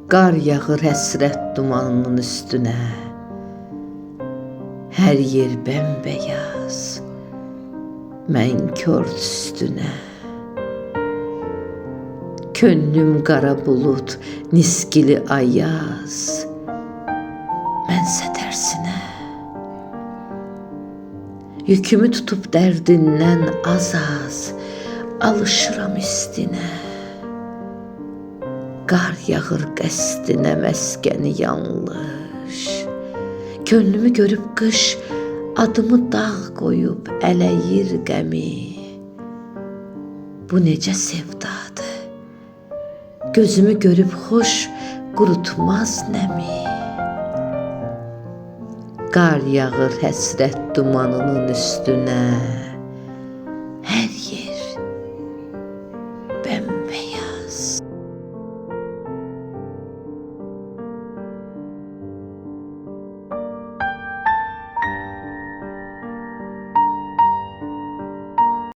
Qar yağır həsrət dumanının üstünə. Hər yer bəmbəyaz, mən kör üstünə. Könlüm qara bulud, niskili ayaz, mənsə tərsinə. Yükümü tutub dərdindən az-az, alışıram istinə. Qar yağır qəsdinə məskəni yanlış. Könlümü görüb qış, adımı dağ qoyub ələyir qəmi. Bu necə sevdadır, gözümü görüb xoş qurutmaz nəmi. Qar yağır həsrət dumanının üstünə.